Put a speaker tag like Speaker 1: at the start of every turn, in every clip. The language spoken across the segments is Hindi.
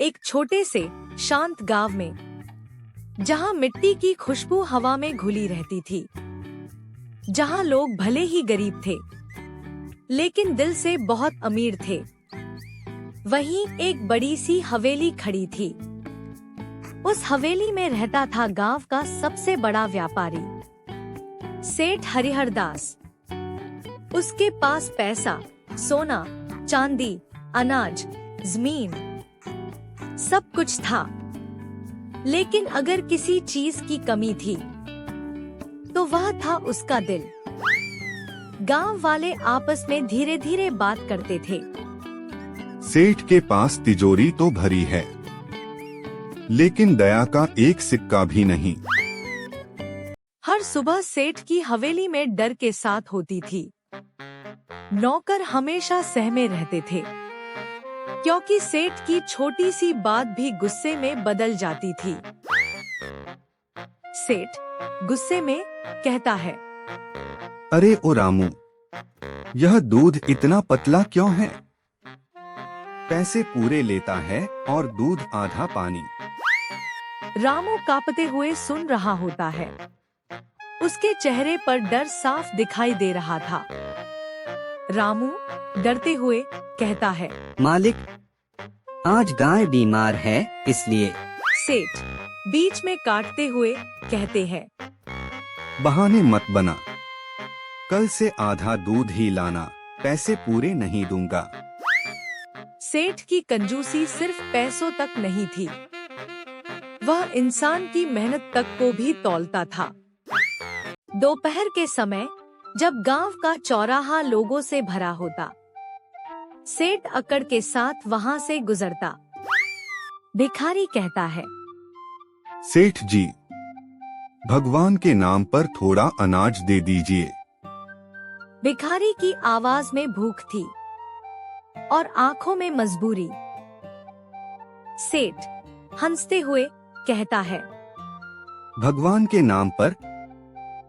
Speaker 1: एक छोटे से शांत गांव में, जहां मिट्टी की खुशबू हवा में घुली रहती थी, जहां लोग भले ही गरीब थे लेकिन दिल से बहुत अमीर थे, वहीं एक बड़ी सी हवेली खड़ी थी। उस हवेली में रहता था गांव का सबसे बड़ा व्यापारी, सेठ हरिहर दास। उसके पास पैसा, सोना, चांदी, अनाज, जमीन, सब कुछ था। लेकिन अगर किसी चीज की कमी थी तो वह था उसका दिल। गांव वाले आपस में धीरे धीरे बात करते थे।
Speaker 2: सेठ के पास तिजोरी तो भरी है, लेकिन दया का एक सिक्का भी नहीं।
Speaker 1: हर सुबह सेठ की हवेली में डर के साथ होती थी। नौकर हमेशा सहमे रहते थे, क्योंकि सेठ की छोटी सी बात भी गुस्से में बदल जाती थी। सेठ गुस्से में कहता है,
Speaker 2: अरे ओ रामू, यह दूध इतना पतला क्यों है? पैसे पूरे लेता है और दूध आधा पानी।
Speaker 1: रामू कांपते हुए सुन रहा होता है। उसके चेहरे पर डर साफ दिखाई दे रहा था। रामू डरते हुए कहता है,
Speaker 3: मालिक, आज गाय बीमार है इसलिए।
Speaker 1: सेठ बीच में काटते हुए कहते हैं,
Speaker 2: बहाने मत बना, कल से आधा दूध ही लाना, पैसे पूरे नहीं दूंगा।
Speaker 1: सेठ की कंजूसी सिर्फ पैसों तक नहीं थी, वह इंसान की मेहनत तक को भी तौलता था। दोपहर के समय जब गांव का चौराहा लोगों से भरा होता, सेठ अकड़ के साथ वहां से गुजरता। भिखारी कहता है,
Speaker 2: सेठ जी, भगवान के नाम पर थोड़ा अनाज दे दीजिए।
Speaker 1: भिखारी की आवाज में भूख थी और आंखों में मजबूरी। सेठ हंसते हुए कहता है,
Speaker 2: भगवान के नाम पर?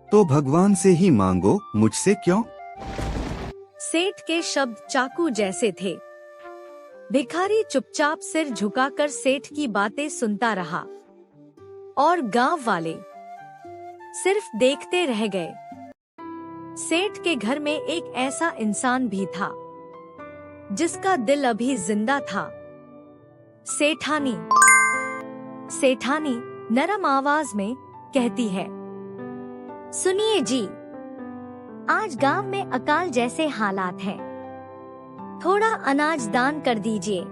Speaker 2: तो भगवान से ही मांगो, मुझसे क्यों?
Speaker 1: सेठ के शब्द चाकू जैसे थे। भिखारी चुपचाप सिर झुकाकर सेठ की बातें सुनता रहा और गांव वाले सिर्फ देखते रह गए। सेठ के घर में एक ऐसा इंसान भी था जिसका दिल अभी जिंदा था। सेठानी। सेठानी नरम आवाज में कहती है, सुनिए जी, आज गांव में अकाल जैसे हालात हैं, थोड़ा अनाज दान कर दीजिए।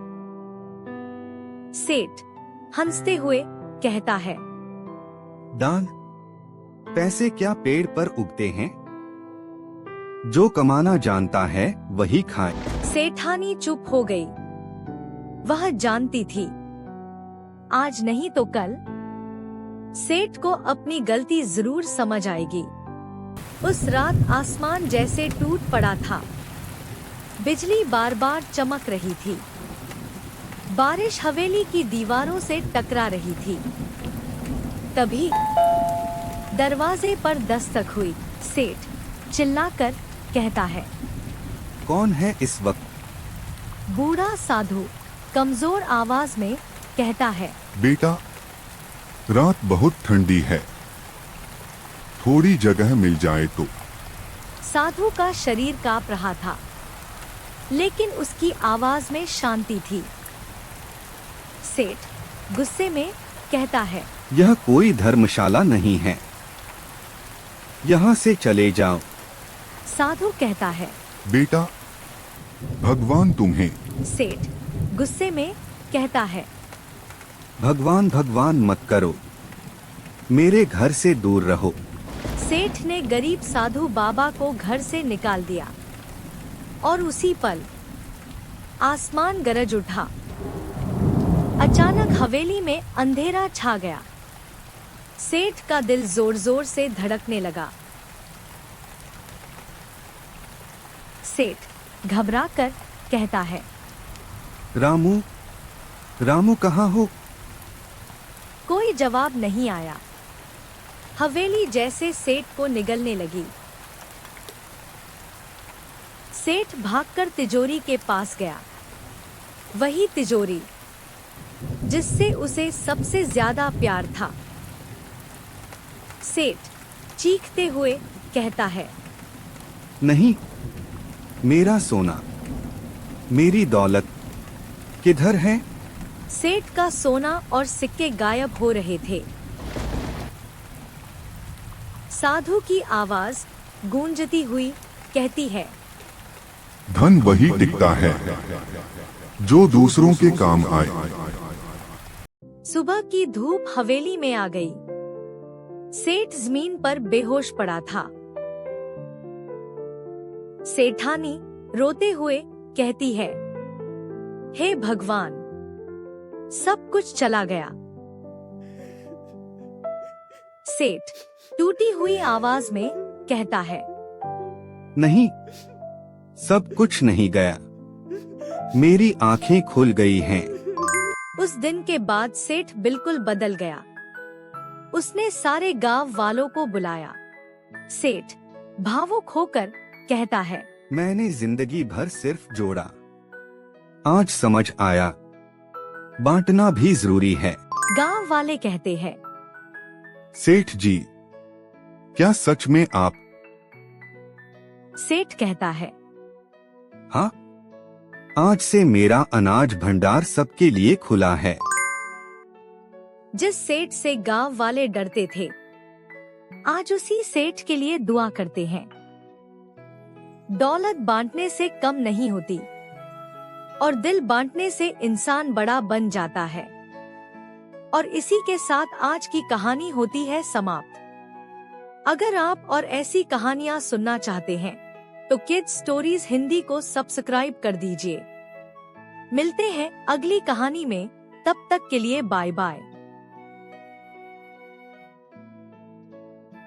Speaker 1: सेठ हंसते हुए कहता है,
Speaker 2: दान? पैसे क्या पेड़ पर उगते हैं? जो कमाना जानता है वही खाए।
Speaker 1: सेठानी चुप हो गई। वह जानती थी, आज नहीं तो कल सेठ को अपनी गलती जरूर समझ आएगी। उस रात आसमान जैसे टूट पड़ा था। बिजली बार बार चमक रही थी। बारिश हवेली की दीवारों से टकरा रही थी। तभी दरवाजे पर दस्तक हुई। सेठ चिल्लाकर कहता है,
Speaker 2: कौन है इस वक्त?
Speaker 1: बूढ़ा साधु कमजोर आवाज में कहता है,
Speaker 4: बेटा, रात बहुत ठंडी है, थोड़ी जगह मिल जाए तो।
Speaker 1: साधु का शरीर कांप रहा था, लेकिन उसकी आवाज में शांति थी। सेठ गुस्से में कहता है,
Speaker 2: यह कोई धर्मशाला नहीं है, यहाँ से चले जाओ।
Speaker 1: साधु कहता है,
Speaker 4: बेटा, भगवान तुम्हें।
Speaker 1: सेठ गुस्से में कहता है,
Speaker 2: भगवान भगवान मत करो, मेरे घर से दूर रहो।
Speaker 1: सेठ ने गरीब साधु बाबा को घर से निकाल दिया और उसी पल आसमान गरज उठा। अचानक हवेली में अंधेरा छा गया। सेठ का दिल जोर जोर से धड़कने लगा। सेठ घबराकर कहता है,
Speaker 2: रामू, रामू कहाँ हो?
Speaker 1: कोई जवाब नहीं आया। हवेली जैसे सेठ को निगलने लगी। सेठ भागकर तिजोरी के पास गया। वही तिजोरी जिससे उसे सबसे ज्यादा प्यार था। सेठ चीखते हुए कहता है,
Speaker 2: नहीं, मेरा सोना, मेरी दौलत किधर है?
Speaker 1: सेठ का सोना और सिक्के गायब हो रहे थे। साधु की आवाज गूंजती हुई कहती है,
Speaker 4: धन वही टिकता है जो दूसरों के काम आए।
Speaker 1: सुबह की धूप हवेली में आ गई। सेठ जमीन पर बेहोश पड़ा था। सेठानी रोते हुए कहती है, हे भगवान, सब कुछ चला गया। सेठ टूटी हुई आवाज में कहता है,
Speaker 2: नहीं, सब कुछ नहीं गया, मेरी आंखें खुल गई हैं।
Speaker 1: उस दिन के बाद सेठ बिल्कुल बदल गया। उसने सारे गांव वालों को बुलाया। सेठ भावुक होकर कहता है,
Speaker 2: मैंने जिंदगी भर सिर्फ जोड़ा, आज समझ आया बांटना भी जरूरी है।
Speaker 1: गांव वाले कहते हैं,
Speaker 4: सेठ जी, क्या सच में आप?
Speaker 1: सेठ कहता है,
Speaker 2: हाँ, आज से मेरा अनाज भंडार सबके लिए खुला है।
Speaker 1: जिस सेठ से गांव वाले डरते थे, आज उसी सेठ के लिए दुआ करते हैं। दौलत बांटने से कम नहीं होती और दिल बांटने से इंसान बड़ा बन जाता है। और इसी के साथ आज की कहानी होती है समाप्त। अगर आप और ऐसी कहानियां सुनना चाहते हैं तो किड्स स्टोरीज हिंदी को सब्सक्राइब कर दीजिए। मिलते हैं अगली कहानी में, तब तक के लिए बाय बाय।